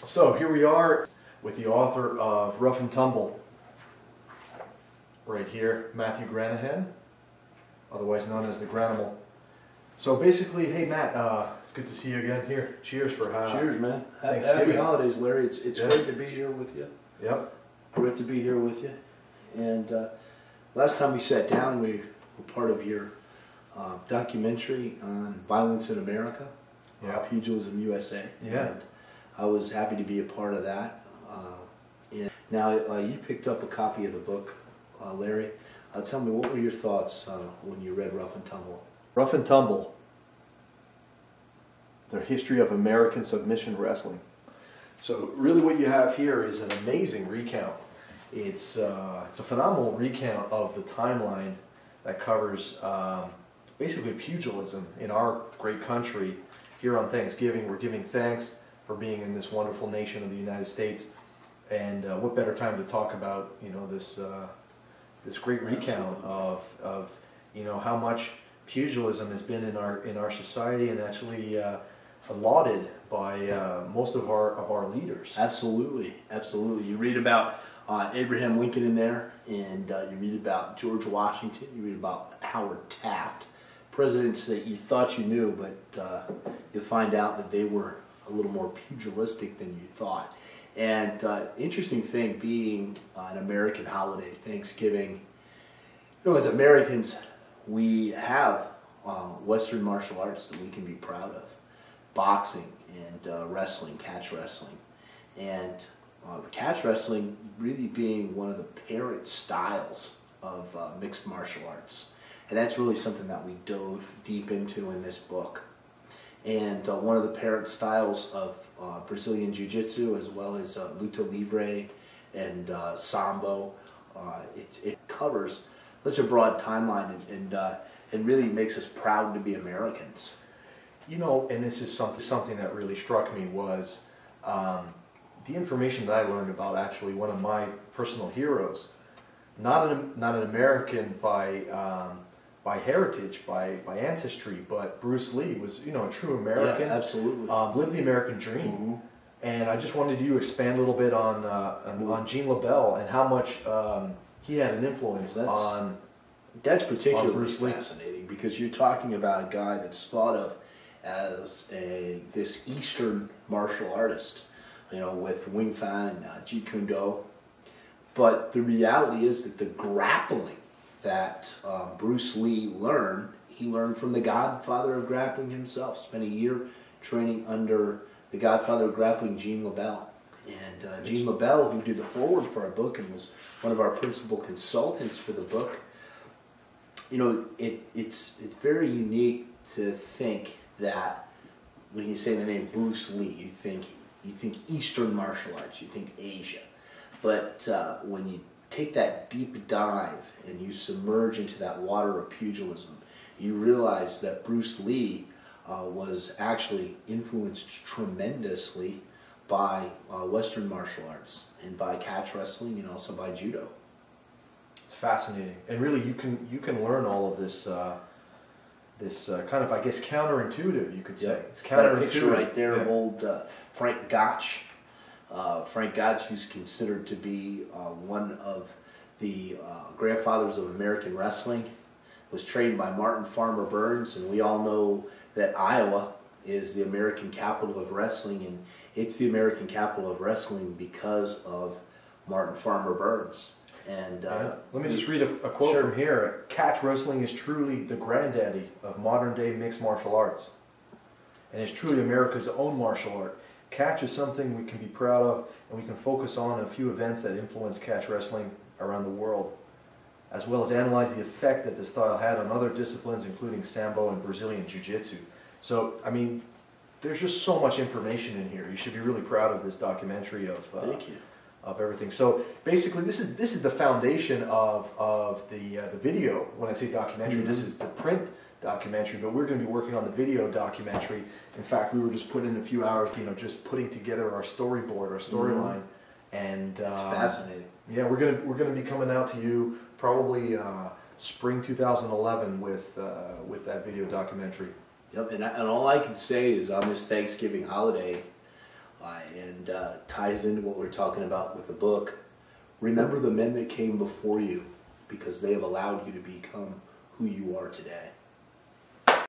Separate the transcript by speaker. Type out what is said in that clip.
Speaker 1: So here we are with the author of Rough and Tumble, right here, Matthew Granimal, otherwise known as the Granimal. So basically, hey Matt, it's good to see you again here. Cheers for
Speaker 2: Cheers, man.
Speaker 1: Thanksgiving.
Speaker 2: Happy holidays, Larry. It's great to be here with you.
Speaker 1: Yep.
Speaker 2: Great to be here with you. And last time we sat down, we were part of your documentary on violence in America, Pugilism USA.
Speaker 1: Yeah.
Speaker 2: And I was happy to be a part of that. Now, you picked up a copy of the book, Larry. Tell me, what were your thoughts when you read Rough and Tumble?
Speaker 1: Rough and Tumble, the history of American submission wrestling. So really what you have here is an amazing recount. It's a phenomenal recount of the timeline that covers basically pugilism in our great country. Here on Thanksgiving, we're giving thanks for being in this wonderful nation of the United States. And what better time to talk about, you know, this great recount of you know, how much pugilism has been in our society and actually lauded by most of our leaders.
Speaker 2: Absolutely, absolutely. You read about Abraham Lincoln in there, and you read about George Washington. You read about Howard Taft, presidents that you thought you knew, but you'll find out that they were a little more pugilistic than you thought. And interesting thing, being an American holiday, Thanksgiving. You know, as Americans, we have Western martial arts that we can be proud of. Boxing and wrestling, catch wrestling. And catch wrestling really being one of the parent styles of mixed martial arts. And that's really something that we dove deep into in this book. And one of the parent styles of Brazilian Jiu-Jitsu, as well as Luta Livre and Sambo. It covers such a broad timeline and really makes us proud to be Americans.
Speaker 1: You know, and this is something that really struck me was the information that I learned about actually one of my personal heroes, not an American by heritage, by ancestry, but Bruce Lee was, you know, a true American.
Speaker 2: Yeah, absolutely.
Speaker 1: Lived the American dream. Mm-hmm. And I just wanted you to expand a little bit on Gene LaBelle and how much he had an influence on.
Speaker 2: That's particularly
Speaker 1: Bruce Lee.
Speaker 2: Fascinating, because you're talking about a guy that's thought of as this Eastern martial artist, you know, with Wing Fan and Jeet Kune Do. But the reality is that the grappling that Bruce Lee learned, he learned from the godfather of grappling himself. Spent a year training under the godfather of grappling, Gene LaBelle. And Gene LaBelle, who did the foreword for our book and was one of our principal consultants for the book, you know, it's very unique to think that when you say the name Bruce Lee, you think Eastern martial arts, you think Asia. But when you take that deep dive and you submerge into that water of pugilism, you realize that Bruce Lee was actually influenced tremendously by Western martial arts and by catch wrestling and also by judo.
Speaker 1: It's fascinating, and really you can learn all of this kind of, I guess, counterintuitive, you could say.
Speaker 2: Yep.
Speaker 1: It's
Speaker 2: counterintuitive. Got a picture
Speaker 1: counterintuitive.
Speaker 2: right there of old Frank Gotch. Frank Gotch, who's considered to be one of the grandfathers of American wrestling, was trained by Martin Farmer Burns, and we all know that Iowa is the American capital of wrestling, and it's the American capital of wrestling because of Martin Farmer Burns. And
Speaker 1: let me just read a quote from here. Catch wrestling is truly the granddaddy of modern day mixed martial arts, and is truly America's own martial art. Catch is something we can be proud of, and we can focus on a few events that influence catch wrestling around the world, as well as analyze the effect that the style had on other disciplines, including Sambo and Brazilian Jiu-Jitsu. So, I mean, there's just so much information in here. You should be really proud of this documentary of
Speaker 2: Thank you.
Speaker 1: Of everything. So basically, this is the foundation of the video. When I say documentary, mm-hmm. This is the print documentary, but we're going to be working on the video documentary. In fact, we were just putting in a few hours, you know, just putting together our storyboard, our storyline, mm-hmm. And
Speaker 2: it's fascinating.
Speaker 1: Yeah, we're gonna be coming out to you probably spring 2011 with that video documentary.
Speaker 2: Yep, and all I can say is on this Thanksgiving holiday, and ties into what we're talking about with the book. Remember the men that came before you, because they have allowed you to become who you are today.